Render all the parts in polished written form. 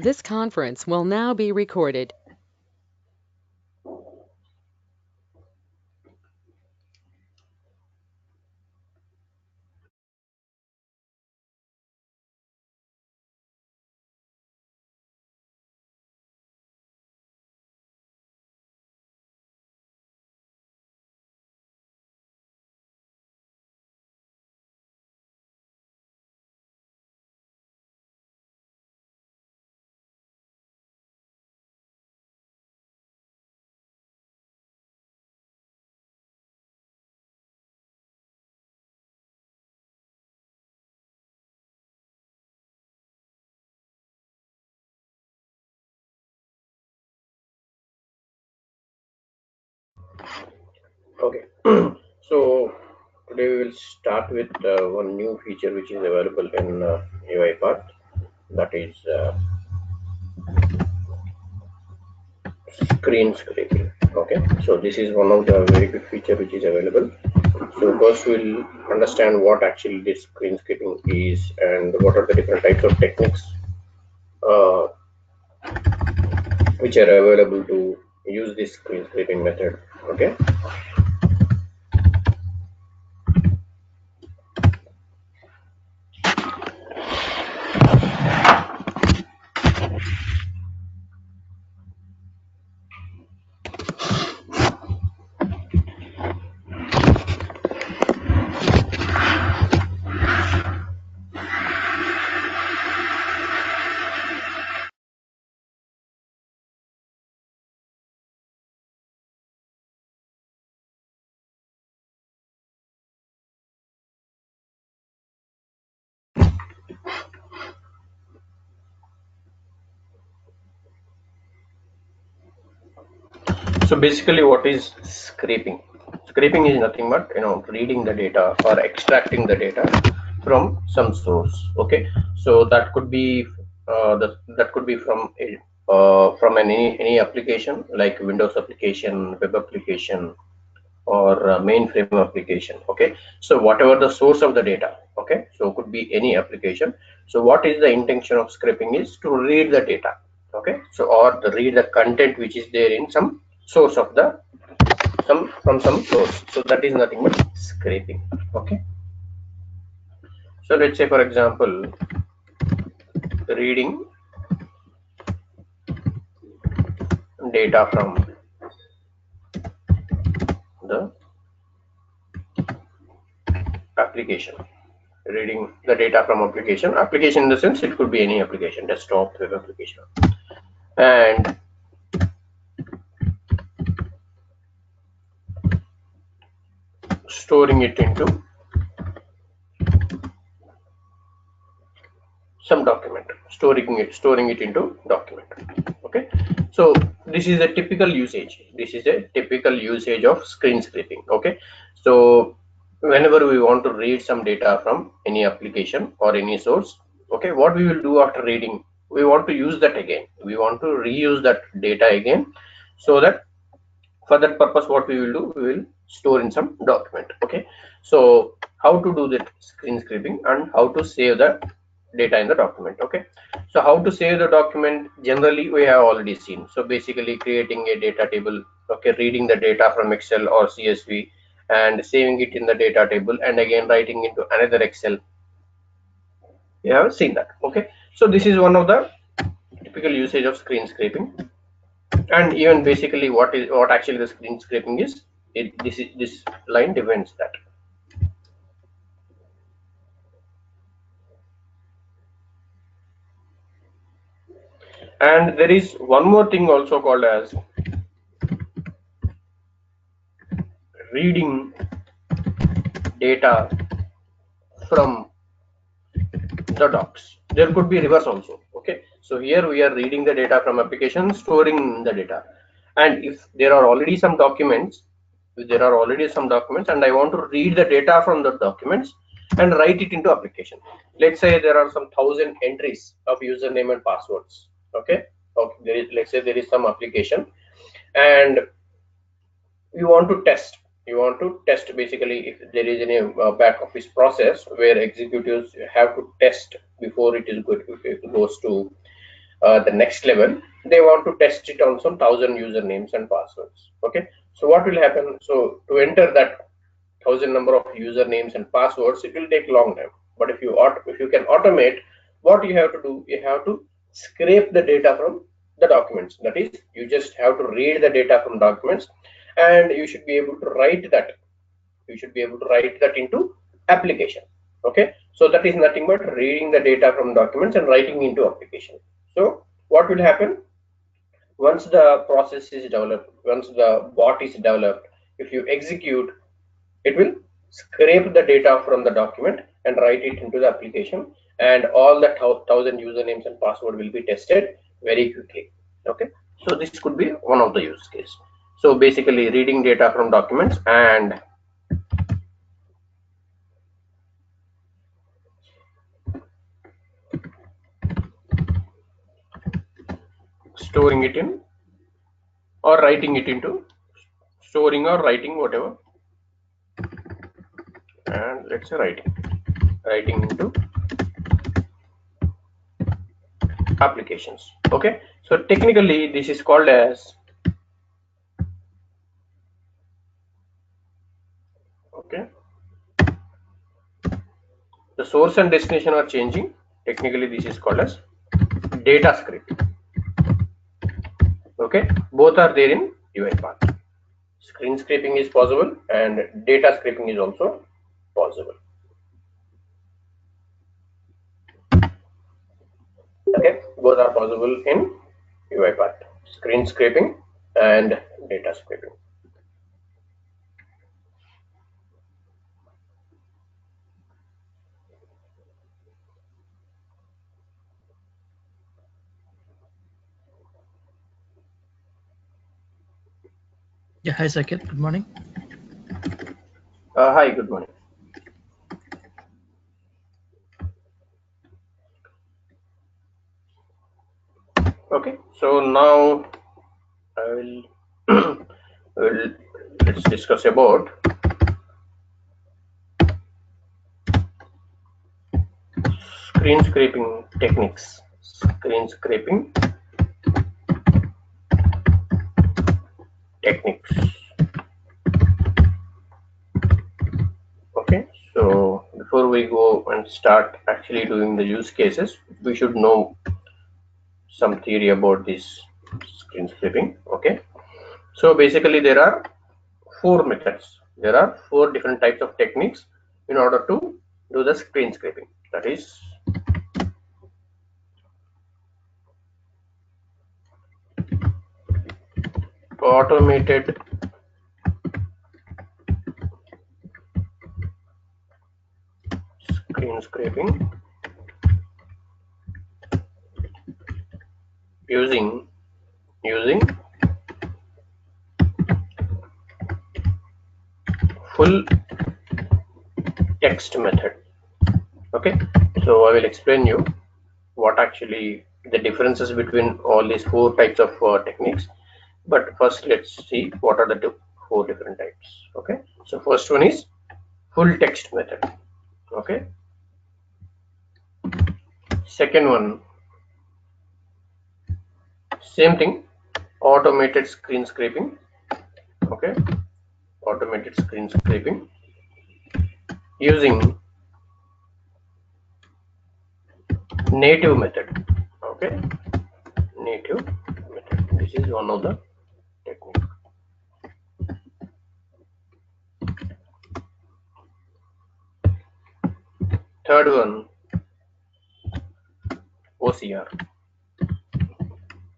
This conference will now be recorded. Okay, so today we will start with one new feature which is available in UiPath, that is screen scraping. Okay, so this is one of the very good feature which is available. So first we'll understand what actually this screen scraping is and what are the different types of techniques uh, which are available to use this screen scraping method. Okay. So basically, what is scraping? Scraping is nothing but reading the data or extracting the data from some source. Okay, so that could be that could be from any application like Windows application, web application, or mainframe application. Okay, so whatever the source of the data. Okay, so could be any application. So what is the intention of scraping is to read the data. Okay, so or to read the content which is there in some source of the from some source. So that is nothing but scraping. Okay, so let's say for example reading data from the application. Reading the data from application in the sense it could be any application, desktop, web application, and storing it into some document, storing it into document. Okay, so this is a typical usage of screen scraping. Okay, so whenever we want to read some data from any application or any source, okay, what we will do after reading, we want to use that again, we want to reuse that data again, so that for that purpose what we will do, we will store in some document. Okay, so how to do that screen scraping and how to save the data in the document. Okay, so how to save the document, generally we have already seen. So basically creating a data table, okay, reading the data from Excel or CSV and saving it in the data table and again writing into another Excel. You have seen that. Okay, so this is one of the typical usage of screen scraping. And even basically what actually the screen scraping is, this line defines that. And there is one more thing also called as reading data from the docs. There could be reverse also. Okay, so here we are reading the data from application, storing the data, and if there are already some documents, and I want to read the data from the documents and write it into application. Let's say there are some 1,000 entries of username and passwords. Okay, let's say there is some application and you want to test basically if there is any back office process where executives have to test before it is good, if it goes to the next level, they want to test it on some 1,000 usernames and passwords. Okay, so what will happen? So to enter that 1,000 number of usernames and passwords, it will take long time. But if you can automate, what you have to do, you have to scrape the data from the documents. That is, you just have to read the data from documents, and you should be able to write that. You should be able to write that into application. Okay, so that is nothing but reading the data from documents and writing into application. So what will happen? Once the process is developed, once the bot is developed, if you execute, it will scrape the data from the document and write it into the application, and all the 1,000 usernames and password will be tested very quickly. Okay, so this could be one of the use case. So basically reading data from documents and storing it in, or writing it into, storing or writing, whatever, and let's say writing into applications. Okay, so technically this is called as, okay, the source and destination are changing. Technically this is called as data scraping. Okay, both are there in UiPath. Screen scraping is possible and data scraping is also possible. Okay, both are possible in UiPath, screen scraping and data scraping. Yeah, hi Sakit, good morning. Hi, good morning. Okay, so now I will let's discuss about screen scraping techniques. Screen scraping techniques. Okay, so before we go and start actually doing the use cases, we should know some theory about this screen scraping. Okay, so basically there are 4 methods. There are 4 different types of techniques in order to do the screen scraping. That is automated screen scraping using full text method. Okay, so I will explain you what actually the differences between all these 4 types of techniques, but first let's see what are the 4 different types. Okay, so first one is full text method. Okay, second one, same thing, automated screen scraping. Okay, automated screen scraping using native method. Okay, native method, this is one of the technique. Third one, OCR.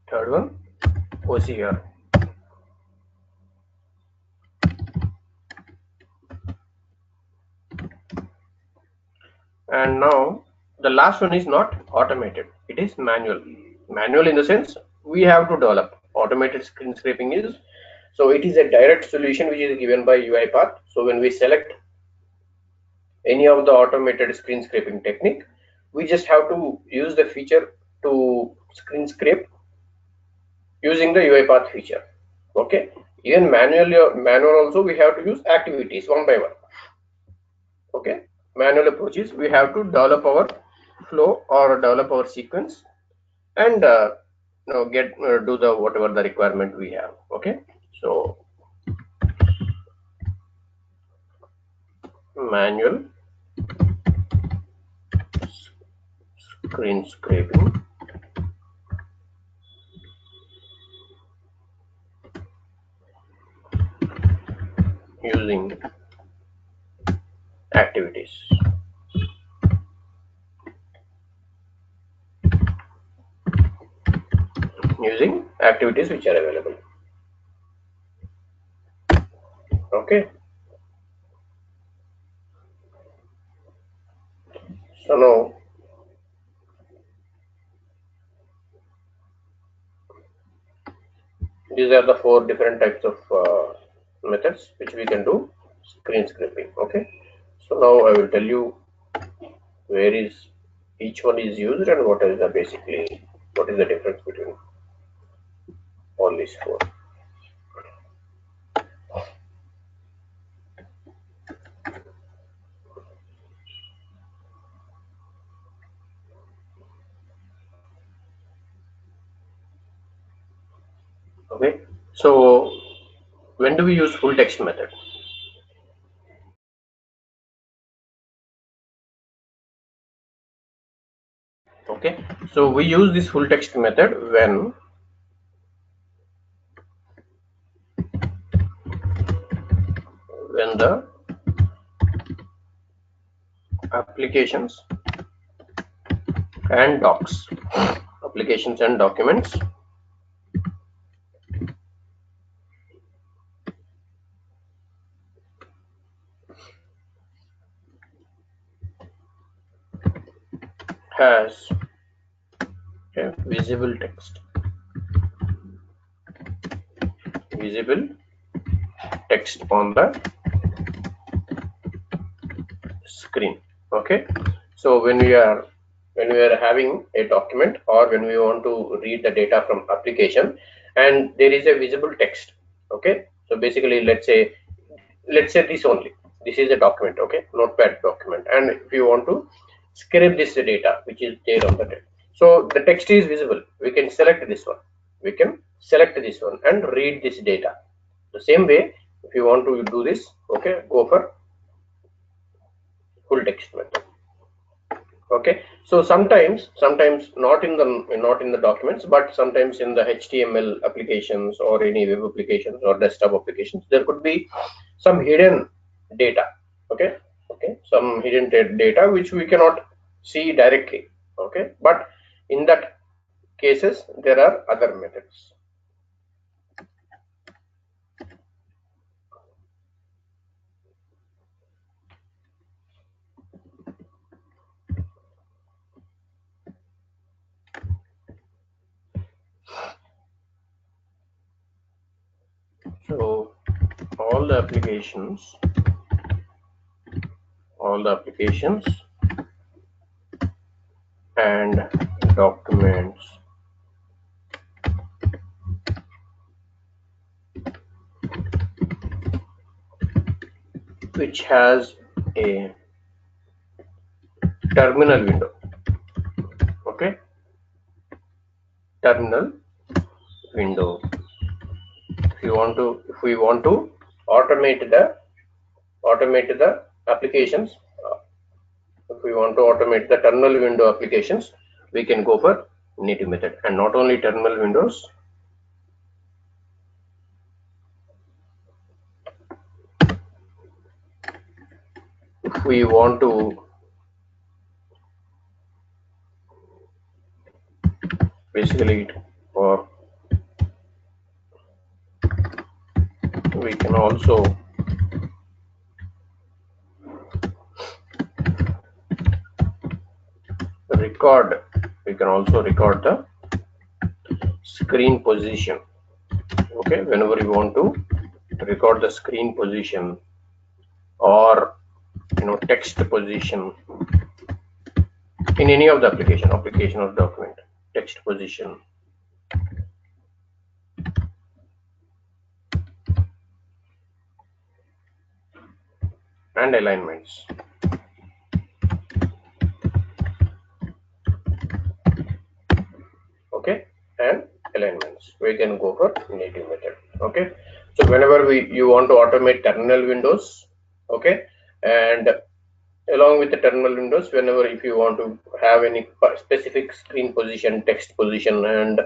Third one, OCR. And now the last one is not automated, it is manual. Manual in the sense we have to develop. Automated screen scraping is, so it is a direct solution which is given by UiPath. So when we select any of the automated screen scraping technique, we just have to use the feature to screen scrape using the UiPath feature. Okay, even manual also we have to use activities one by one. Okay, manual approach is we have to develop our flow or develop our sequence, and get do the whatever the requirement we have. Okay, so manual screen scraping using activities. Using activities which are available. Okay, so now these are the 4 different types of methods which we can do screen scraping. Okay, so now I will tell you where is each one is used and what is the basically what is the difference between all these 4. Okay, so when do we use full text method? Okay, so we use this full text method when the applications and docs, applications and documents has a visible text on the screen. Okay, so when we are having a document or when we want to read the data from application and there is a visible text. Okay, so basically let's say this is a document. Okay, notepad document, and if you want to scrape this data which is there on the text, so the text is visible, we can select this one, and read this data. The same way, if you want to do this, okay, go for full text method. Okay, so sometimes not in the documents, but sometimes in the HTML applications or any web applications or desktop applications, there could be some hidden data. Okay, some hidden data which we cannot see directly. Okay, but in that cases there are other methods. So all the applications and documents which has a terminal window. Okay, terminal window. If we want to automate the applications, if we want to automate the terminal window applications, we can go for native method. And not only terminal windows, if we want to basically or we can also record the screen position. Okay, whenever you want to record the screen position or text position in any of the application or document, text position and alignments. okay, and alignments. We can go for native method. Okay, so whenever you want to automate terminal windows, okay, and along with the terminal windows, whenever if you want to have any specific screen position, text position, and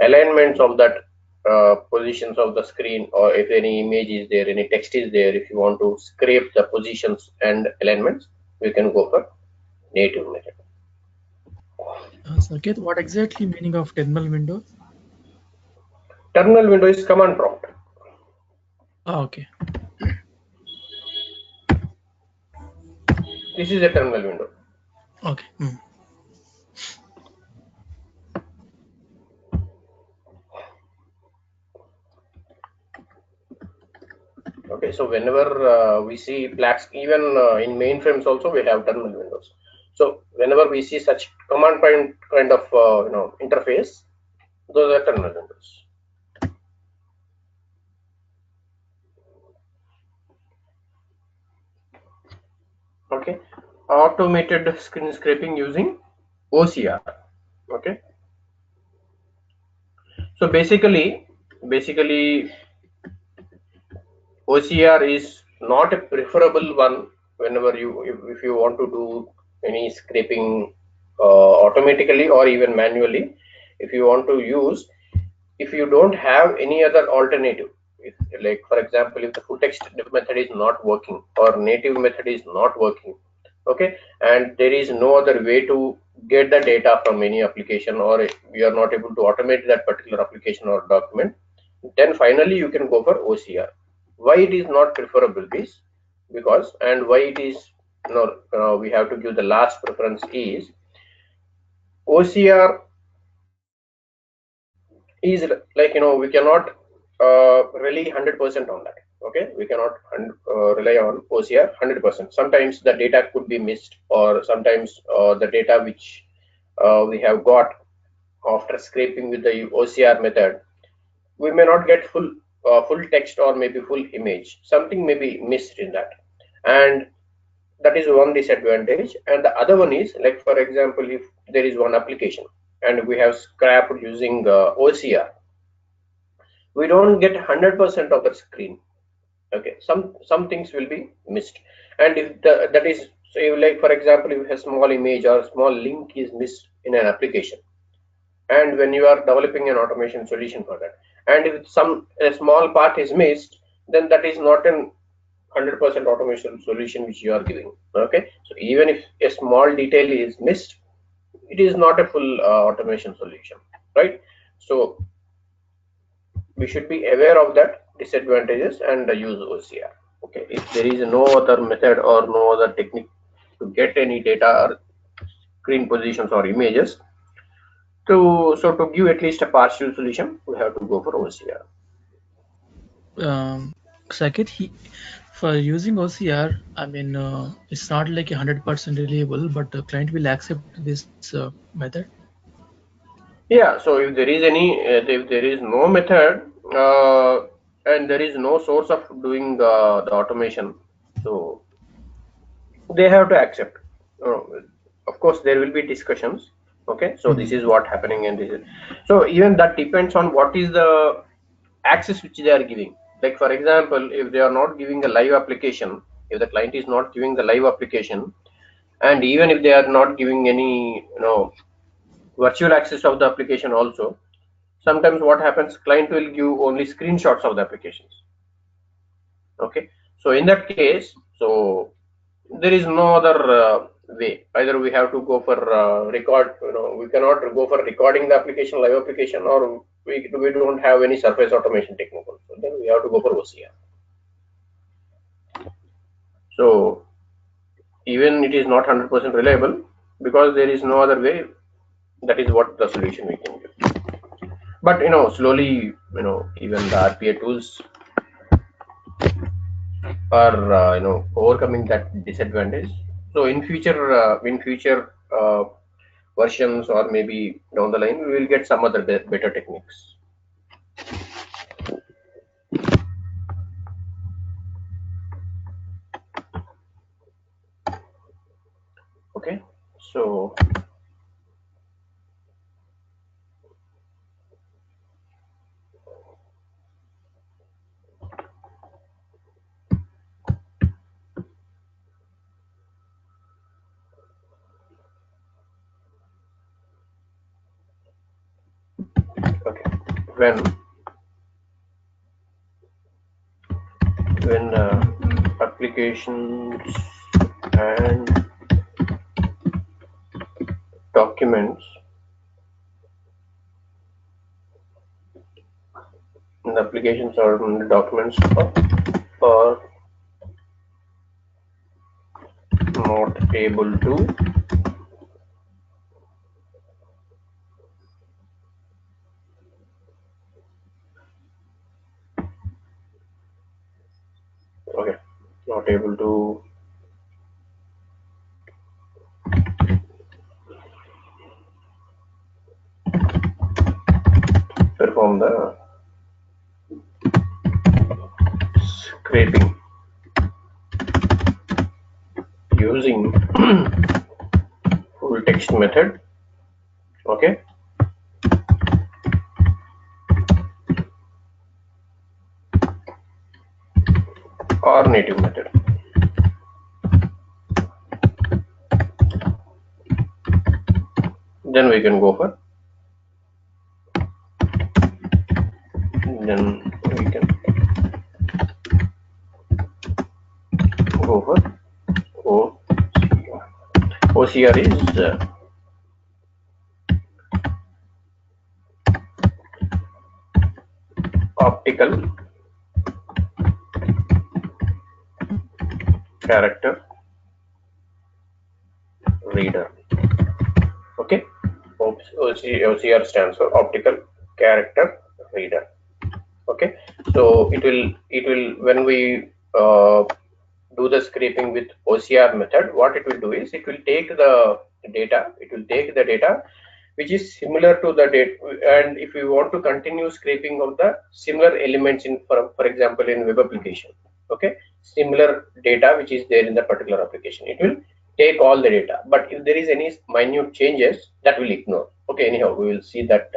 alignments of that positions of the screen, or if any image is there, any text is there, if you want to scrape the positions and alignments, we can go for native method. Saket, what exactly meaning of terminal window? Terminal window is command prompt. Oh, okay. This is a terminal window. Okay. Okay, so whenever we see black, even in mainframes also we have terminal windows. So whenever we see such command prompt kind of interface, those are terminal windows. Okay, automated screen scraping using OCR. Okay, so basically OCR is not a preferable one whenever if you want to do any scraping automatically or even manually. If you want to use, if you don't have any other alternative, if, like for example, if the full text method is not working or native method is not working, okay, and there is no other way to get the data from any application, or we are not able to automate that particular application or document, then finally you can go for OCR. Why it is not preferable is because, and why it is, we have to give the last preference is OCR is like, we cannot rely 100% on that. Okay, we cannot rely on OCR 100%. Sometimes the data could be missed, or sometimes the data which we have got after scraping with the OCR method, we may not get full text or maybe full image. Something may be missed in that, and that is one disadvantage. And the other one is, like for example, if there is one application and we have scrapped using OCR, we don't get 100% of the screen. Okay, some things will be missed, and if that is, say, like for example, if a small image or small link is missed in an application, and when you are developing an automation solution for that, and if a small part is missed, then that is not an 100% automation solution which you are giving. Okay, so even if a small detail is missed, it is not a full automation solution, right? So we should be aware of that disadvantages and use OCR. Okay, if there is no other method or no other technique to get any data or screen positions or images, to give at least a partial solution, we have to go for OCR. Saket, for using OCR, I mean, it's not like 100% reliable, but the client will accept this method. Yeah, so if there is if there is no method and there is no source of doing the automation, so they have to accept. Uh, of course, there will be discussions. Okay, so this is what happening, and this is, so even that depends on what is the access which they are giving. Like for example, if they are not giving a live application, if the client is not giving the live application, and even if they are not giving any virtual access of the application also, sometimes what happens, client will give only screenshots of the applications. Okay, so in that case, so there is no other way. Either we have to go for record, we cannot go for recording the application, live application, or we don't have any surface automation technique also, then we have to go for OCR. So even it is not 100% reliable, because there is no other way. That is what the solution we can give. But slowly, even the RPA tools are overcoming that disadvantage. So in future versions, or maybe down the line, we will get some other better techniques. Okay, so when applications and documents and applications or documents are not able to not able to perform the scraping using full text method, okay, or native method. Then we can go for OCR. OCR is optical character reader. Okay, OCR stands for optical character reader. Okay, so it will when we do the scraping with OCR method, what it will do is it will take the data which is similar to the data, and if we want to continue scraping of the similar elements in for example in web application, okay, similar data which is there in the particular application, it will take all the data, but if there is any minute changes, that will ignore. Okay, anyhow, we will see that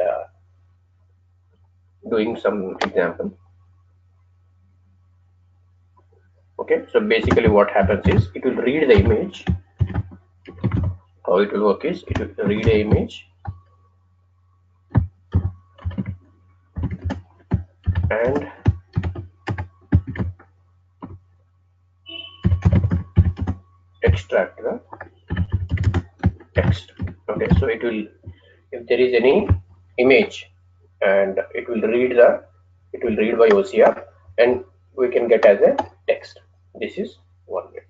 doing some example. Okay, so basically what happens is it will read the image. How it will work is it will read the image and extract the text. Okay, so it will, if there is any image, and it will read by OCR, and we can get as a text. This is one way.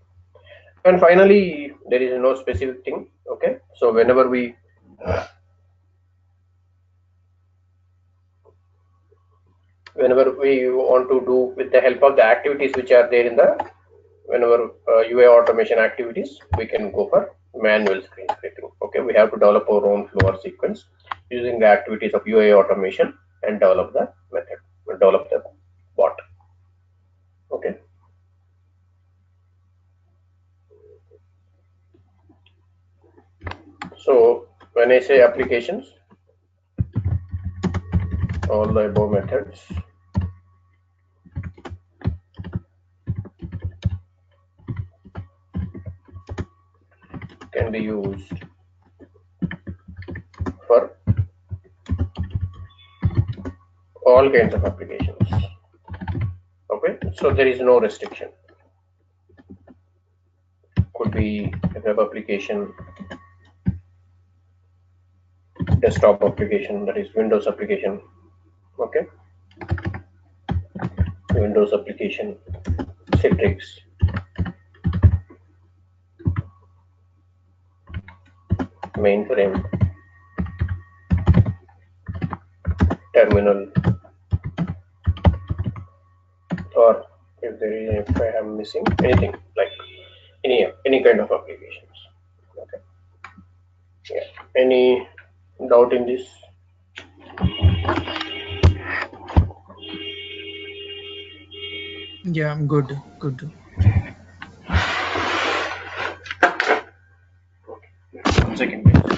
And finally, there is no specific thing. Okay, so whenever we want to do with the help of the activities which are there in the whenever UI automation activities, we can go for manual screen scraping. Okay, we have to develop our own flow or sequence using the activities of UI automation and develop the method, develop the bot. Okay, so when I say applications, all the above methods can be used for all kinds of applications. Okay, so there is no restriction. Could be a web application, desktop application, that is Windows application. Okay, Windows application, Citrix, mainframe, terminal, or if I am missing anything, like any kind of applications. Okay, yeah, any doubt in this? Yeah, good. One second, please.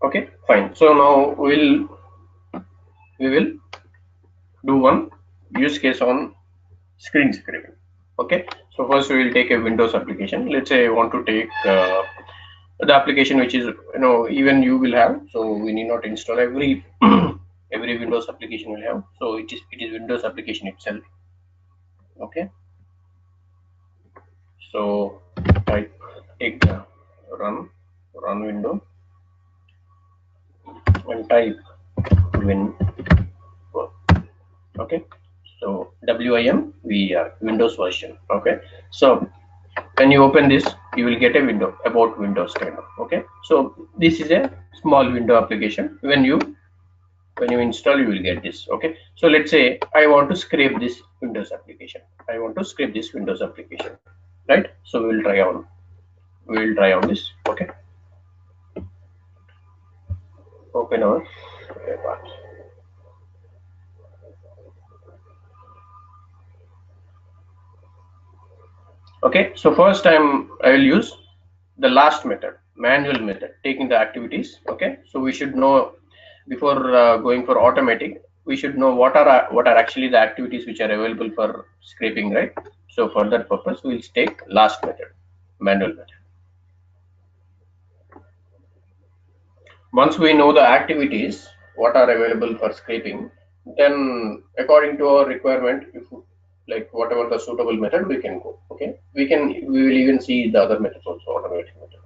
Okay, fine. So now we will do one use case on screen scraping. Okay, so first we will take a Windows application. Let's say I want to take the application which is, even you will have. So we need not install every every Windows application will have. So it is Windows application itself. Okay, so I take the run window and type win. Okay, so WINVER Windows version. Okay, so when you open this, you will get a window about Windows kind of. Okay, so this is a small window application. When you install, you will get this. Okay, so let's say I want to scrape this Windows application. I want to scrape this Windows application, right? So we will try on this. Okay, open our UiPath. Okay, so first time I will use the last method, manual method, taking the activities. Okay, so we should know before going for automatic, we should know what are actually the activities which are available for scraping, right? So for that purpose, we'll take last method, manual method. Once we know the activities what are available for scraping, then according to our requirement, if like whatever the suitable method, we can go. Okay, we will even see the other methods also, automatic method.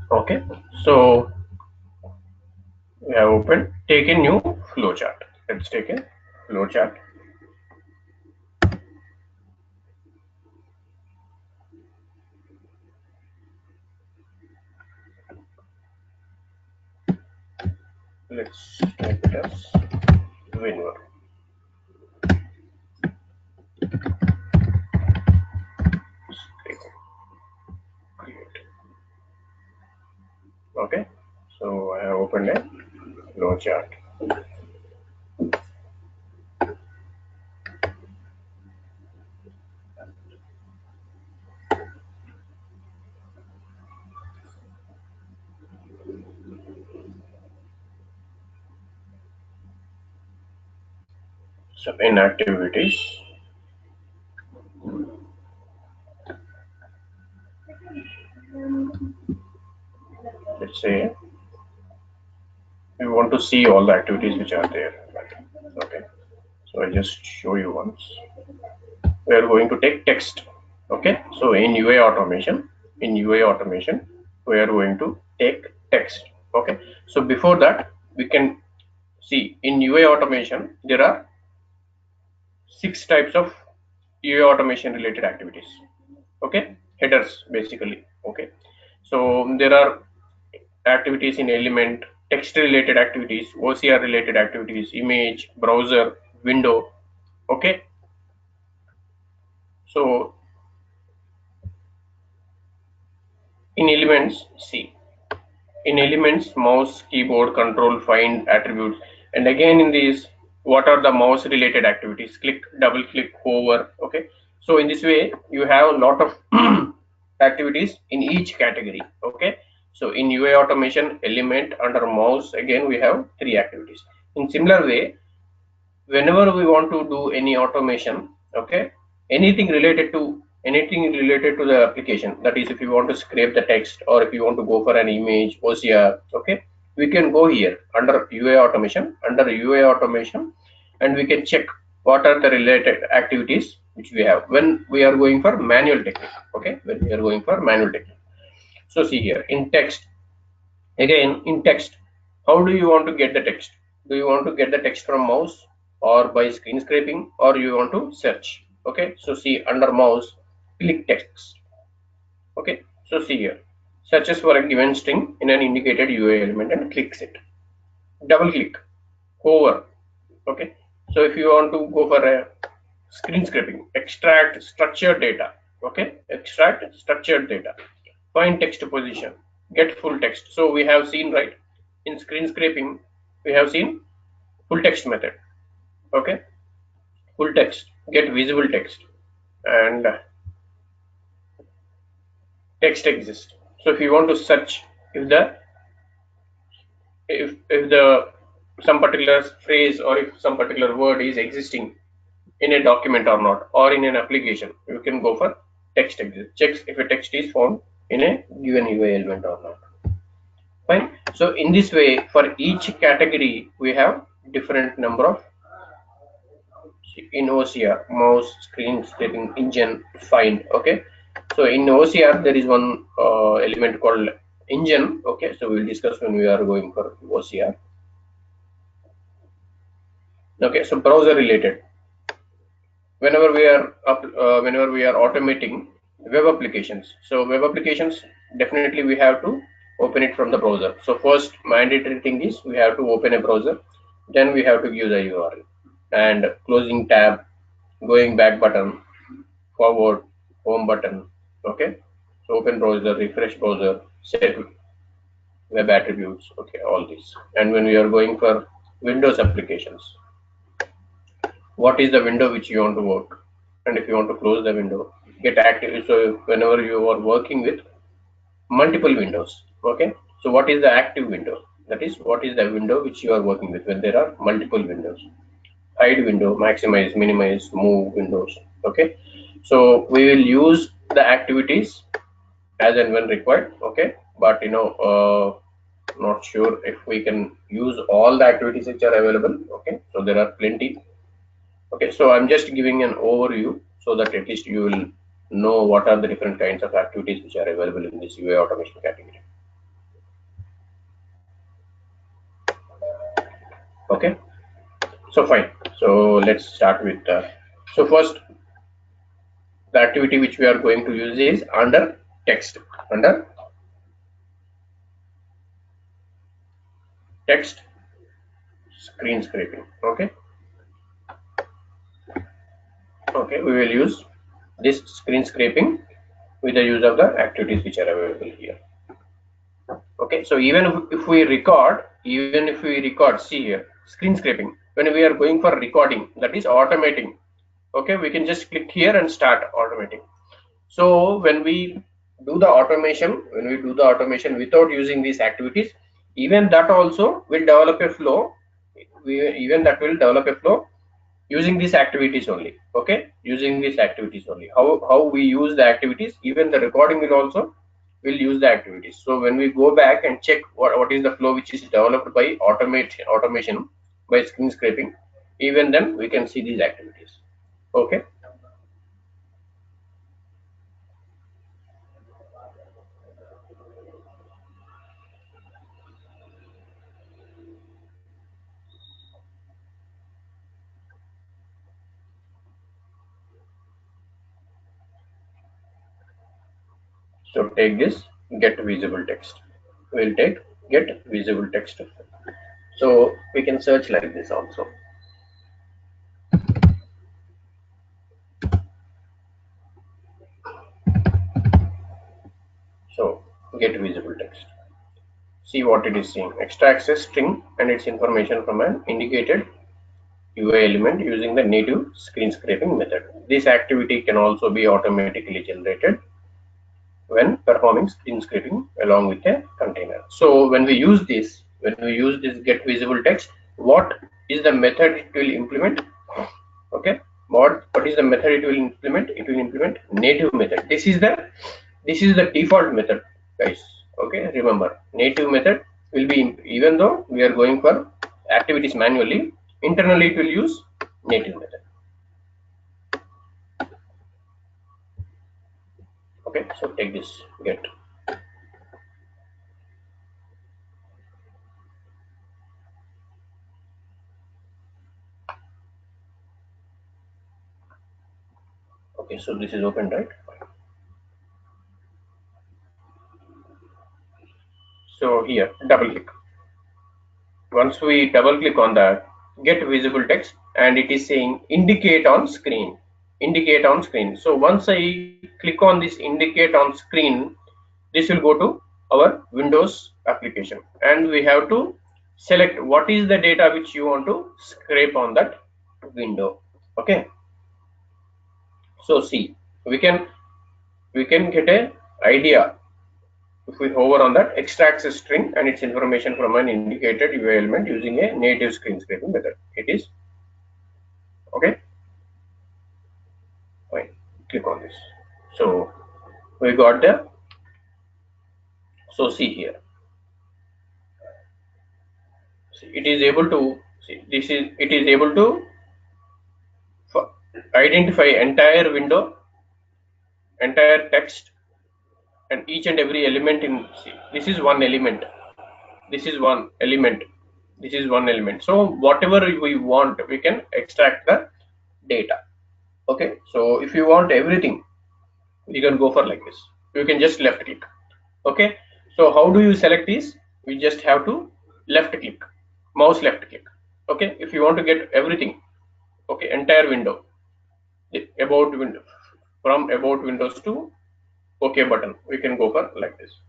Okay, so we have opened, take a new flowchart. Let's take a flowchart. Let's type it as winner. Create. Okay, so I have opened a flowchart. So in activities, let's say we want to see all the activities which are there. Okay, so I just show you once. We are going to take text. Okay, so in UI automation, we are going to take text. Okay, so before that, we can see in UI automation there are 6 types of UI automation related activities. Okay, headers basically. Okay, so there are activities in element, text related activities, OCR related activities, image, browser, window. Okay, so in elements, see, in elements, mouse, keyboard, control, find, attributes, and again in these, what are the mouse related activities? Click, double click, hover. Okay, so in this way you have a lot of activities in each category. Okay, so in UI automation element under mouse, again we have 3 activities. In similar way, whenever we want to do any automation, okay, anything related to anything related to the application. That is, if you want to scrape the text or if you want to go for an image OCR, okay, we can go here under UI automation, and we can check what are the related activities which we have when we are going for manual technique. Okay, when we are going for manual technique. So see here in text, again in text, how do you want to get the text? Do you want to get the text from mouse or by screen scraping, or you want to search? Okay, so see under mouse, click text. Okay, so see here, searches for a given string in an indicated UI element and clicks it. Double click, hover. Okay, so if you want to go for a screen scraping, extract structured data. Okay, extract structured data, find text position, get full text. So we have seen, right, in screen scraping we have seen full text method. Okay, full text, get visible text, and text exists. So if you want to search if the some particular phrase or if some particular word is existing in a document or not, or in an application, you can go for text exist, checks if a text is found in a given UI element or not. Fine. So in this way, for each category we have different number of, in OCR, mouse, screen scraping, engine, find. Okay, so in OCR there is one element called engine. Okay, so we'll discuss when we are going for OCR. Okay, so browser related, whenever we are automating web applications, so web applications, definitely we have to open it from the browser. So first mandatory thing is we have to open a browser, then we have to give the URL and closing tab, going back button, forward, home button. Okay, so open browser, refresh browser, set web attributes. Okay, all this. And when we are going for Windows applications, what is the window which you want to work, and if you want to close the window, get active. So whenever you are working with multiple windows, okay, so what is the active window? That is, what is the window which you are working with when there are multiple windows? Hide window, maximize, minimize, move windows. Okay, so we will use the activities as and when required. Okay, but not sure if we can use all the activities which are available. Okay, so there are plenty. Okay, so I'm just giving an overview so that at least you will know what are the different kinds of activities which are available in this UI automation category. Okay, so fine. So let's start with so first, the activity which we are going to use is under text, under text screen scraping. Okay, okay, we will use this screen scraping with the use of the activities which are available here. Okay, so even if we record, see here, screen scraping, when we are going for recording, that is automating. Okay, we can just click here and start automating. So when we do the automation, without using these activities, even that also will develop a flow. Using these activities only. Okay, using these activities only. How we use the activities, even the recording will use the activities. So when we go back and check what is the flow which is developed by automation by screen scraping, even then we can see these activities. Okay, so take this, get visible text. We'll take get visible text. So we can search like this also. So get visible text. See what it is saying. Extracts a string and its information from an indicated UI element using the native screen scraping method. This activity can also be automatically generated when performing screen scraping along with a container. So when we use this get visible text, what is the method it will implement? Okay, What is the method it will implement? It will implement native method. This is the default method, guys. Okay, remember, native method will be, even though we are going for activities manually, internally it will use native method. Okay, so take this get. Okay, so this is open, right? So here, double click. Once we double click on that, get visible text, and it is saying indicate on screen. Indicate on screen. So once I click on this indicate on screen, this will go to our Windows application, and we have to select what is the data which you want to scrape on that window. Okay. So see, we can get a idea if we hover on that. Extracts a string and its information from an indicated UI element using a native screen scraping method. It is okay. Fine. Click on this. So we got the. So see here. See, it is able to see. This is it is able to identify entire window, entire text, and each and every element in. See, this is one element. This is one element. This is one element. So whatever we want, we can extract the data. Okay. So if you want everything, you can go for like this. You can just left click. Okay. So how do you select these? We just have to left click, mouse left click. Okay. If you want to get everything, okay, entire window, the about window, from about windows to OK button, we can go for like this.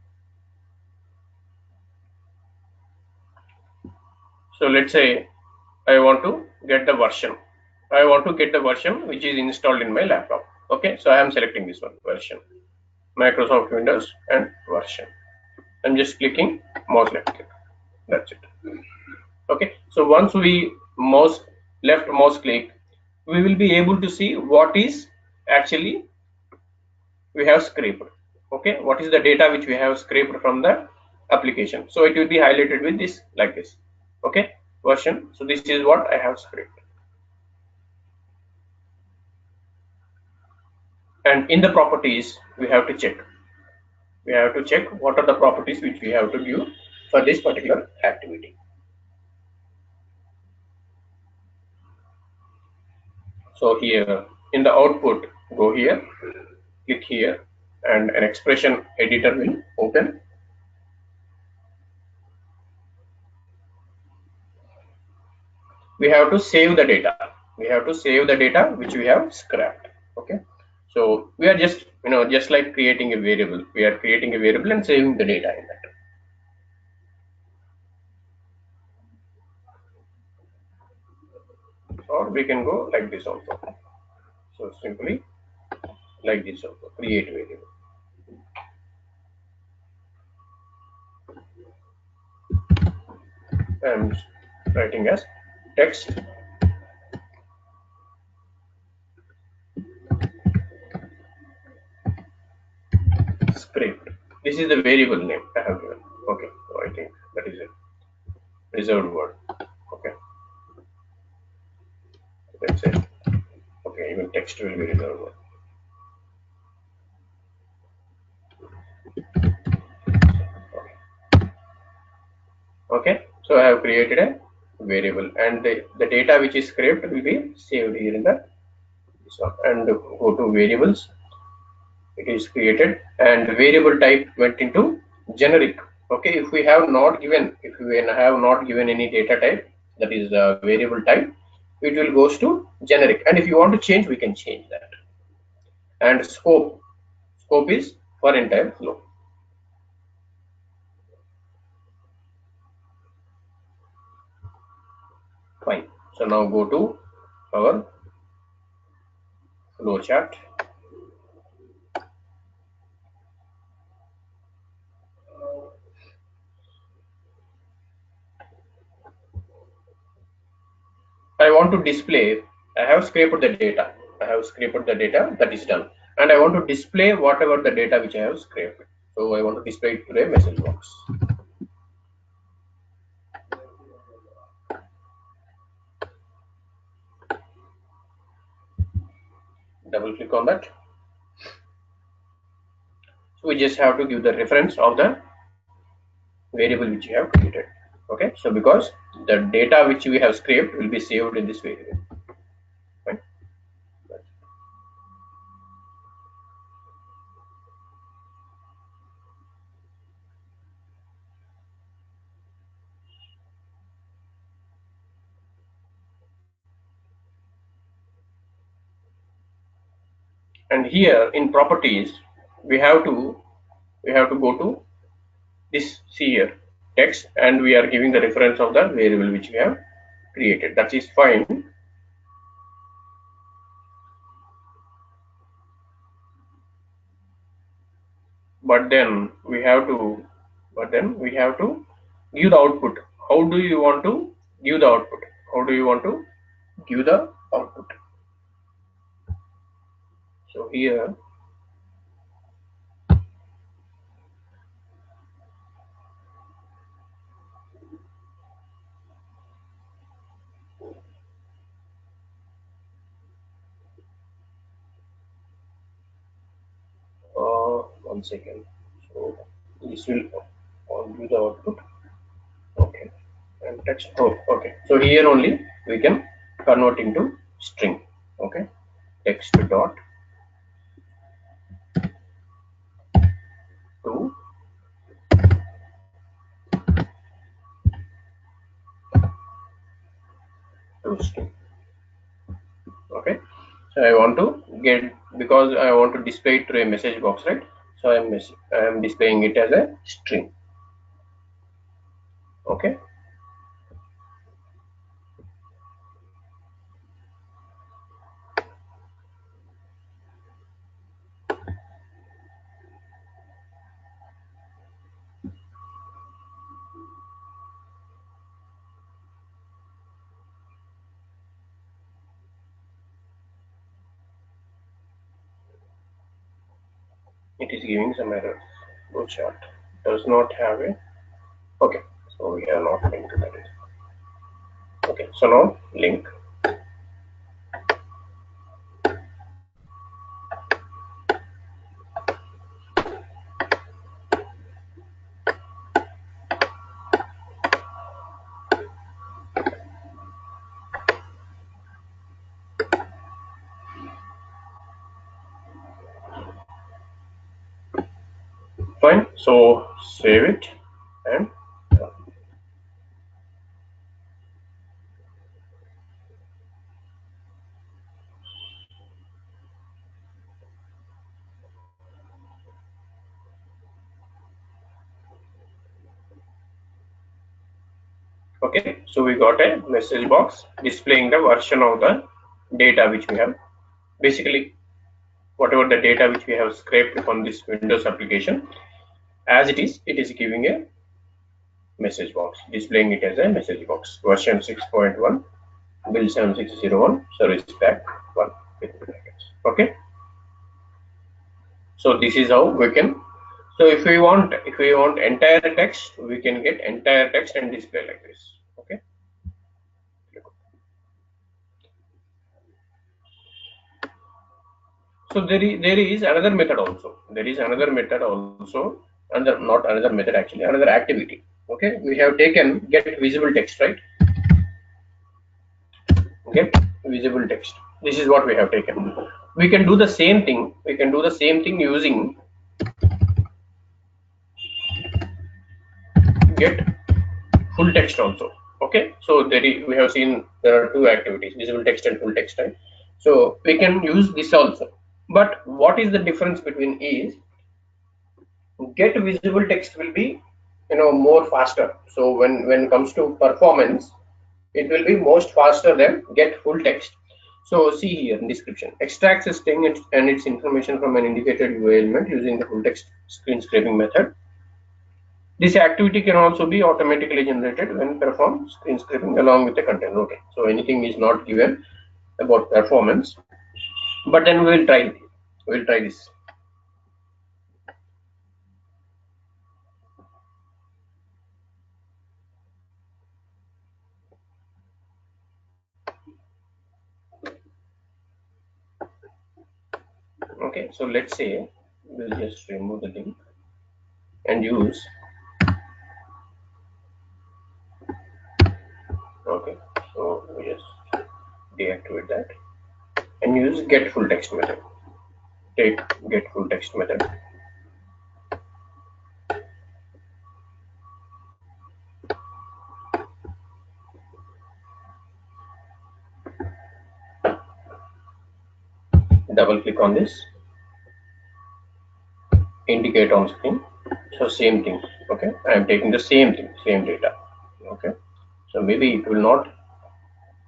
So let's say I want to get the version. I want to get the version which is installed in my laptop. Okay, so I am selecting this one, version, Microsoft Windows and version. I'm just clicking mouse left click. That's it. Okay, so once we left mouse click, we will be able to see what is actually we have scraped. Okay, what is the data which we have scraped from the application. So it will be highlighted with this like this. Okay, version. So this is what I have scraped. And in the properties, we have to check. We have to check what are the properties which we have to give for this particular activity. So here in the output, go here, click here, and an expression editor will open. We have to save the data. We have to save the data which we have scrapped. Okay. So we are just, just like creating a variable. We are creating a variable and saving the data in that. Or we can go like this also. So simply like this also, create variable. I'm writing as text scraped. This is the variable name I have given. Okay, so I think that is a reserved word. Okay, let's say, okay, even text will be reserved word. Okay, so I have created a variable, and the data which is scraped will be saved here in the this one. And go to variables. It is created, and variable type went into generic. Okay, if we have not given any data type, that is variable type, it will goes to generic. And if you want to change, we can change that. And scope is for entire flow. Fine. So now go to our flow chart. I want to display I have scraped the data. I have scraped the data, that is done. And I want to display whatever the data which I have scraped. So I want to display it to a message box. Double click on that. So we just have to give the reference of the variable which we have created. Okay, so because the data which we have scraped will be saved in this variable. Fine. And here in properties we have to go to this, see here, text, and we are giving the reference of the variable which we have created. That is fine. But then we have to give the output. How do you want to give the output? How do you want to give the output? So here one second. So this will give the output. Okay, and text. Oh, okay. So here only we can convert into string. Okay, text dot to string. Okay, so I want to get, because I want to display it to a message box, right? So I am displaying it as a string. Okay, it is giving some errors. Go chart does not have a. Okay, so we are not linked to that. Okay, so now link. Fine, so save it and okay, so we got a message box displaying the version of the data which we have. Basically, whatever the data which we have scraped from this Windows application, as it is giving a message box, displaying it as a message box. Version 6.1, build 7601, service pack 1 with brackets. Okay, so this is how we can. So if we want entire text, we can get entire text and display like this. Okay. So there is another method also. Not another method, actually another activity. Okay, we have taken get visible text, right? Get visible text. This is what we have taken. We can do the same thing. Using get full text also. Okay, so we have seen there are two activities, visible text and full text, right? So we can use this also. But what is the difference between is get visible text will be more faster. So when it comes to performance, it will be most faster than get full text. So see here in description, extracts a string and its information from an indicated UI element using the full text screen scraping method. This activity can also be automatically generated when perform screen scraping along with the content. Okay, so anything is not given, about performance, but then we'll try this. Okay, so let's say we'll just remove the link and use, okay, so we just deactivate that and use get full text method. Take get full text method. Double click on this, indicate on screen. So same thing. Okay, I am taking the same thing, same data. Okay, so maybe it will not,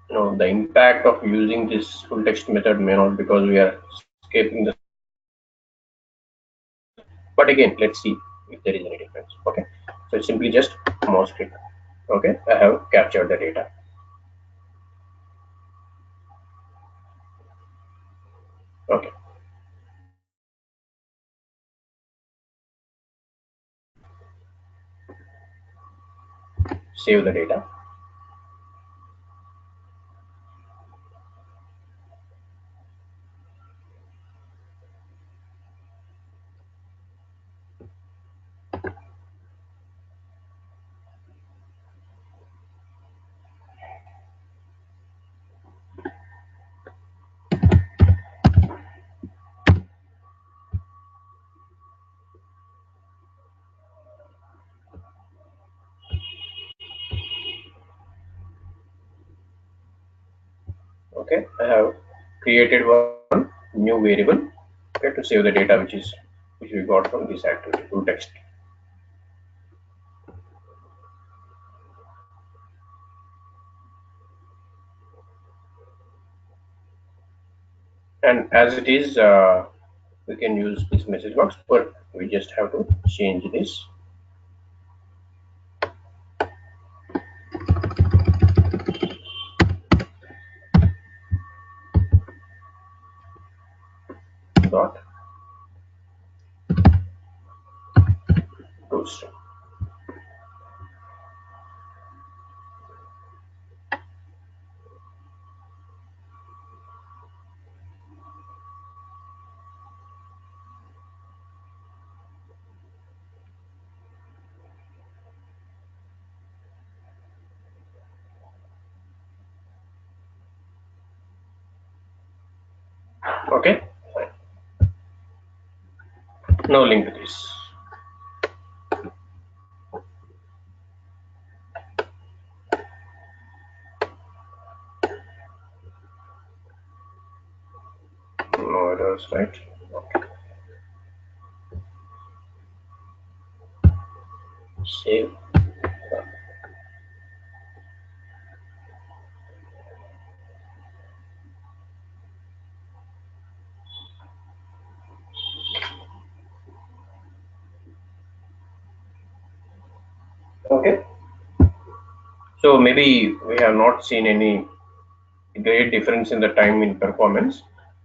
the impact of using this full text method may not, because we are escaping the same data. But again, let's see if there is any difference. Okay, so it's simply just mouse click. Okay, I have captured the data. Okay, save the data. Okay, I have created one new variable, okay, to save the data which we got from this activity full text. And as it is, we can use this message box, but we just have to change this. Dot toString. Okay, fine. Now link this. No errors, right? Okay. Save. Okay, so maybe we have not seen any great difference in the time in performance,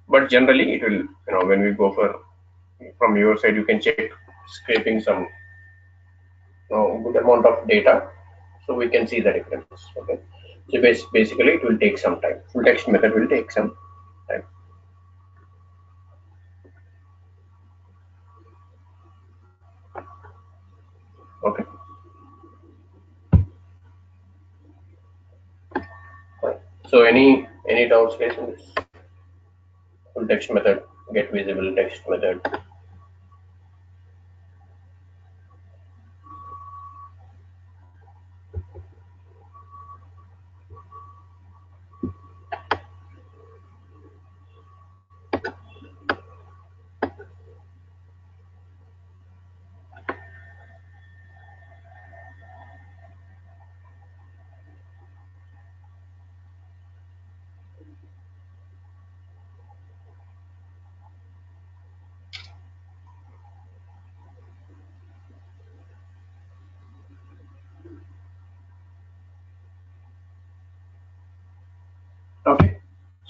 but generally it will, when we go for, from your side, you can check scraping some, good amount of data, so we can see the difference. Okay, so basically it will take some time. Full text method will take some time. Okay, fine. So any doubts guys in this full text method, get visible text method?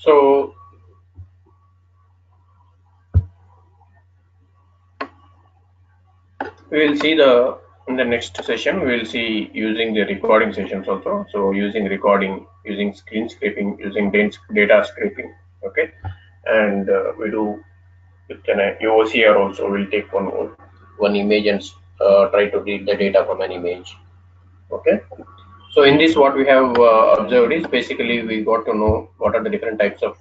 So we will see the in the next session we will see using the recording sessions also. So using recording, using screen scraping, using data scraping. Okay, and we do can OCR also. Will take one image and try to read the data from an image. Okay. So in this, what we have observed is basically we got to know what are the different types of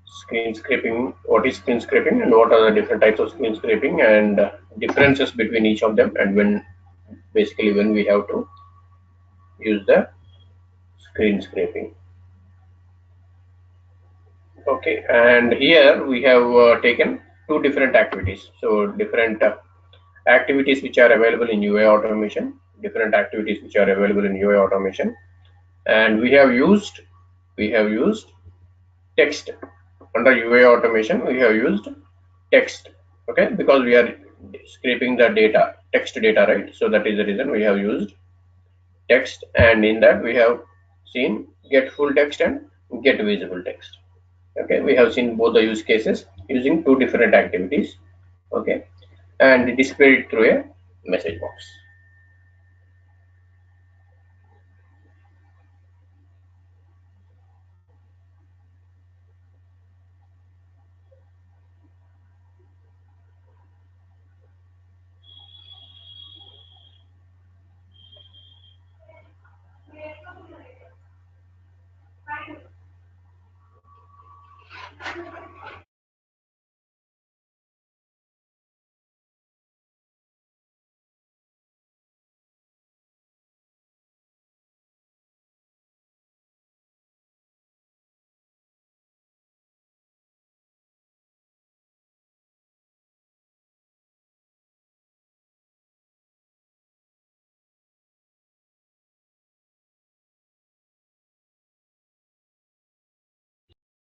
screen scraping, what is screen scraping, and what are the different types of screen scraping, and differences between each of them, and when basically when we have to use the screen scraping. Okay, and here we have taken two different activities. So different activities which are available in UI automation, different activities which are available in UI automation, and we have used text under UI automation. We have used text, okay, because we are scraping the data, text data, right? So that is the reason we have used text, and in that we have seen get full text and get visible text. Okay, we have seen both the use cases using two different activities. Okay, and display it through a message box.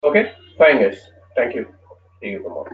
Okay, fine guys, thank you, see you tomorrow.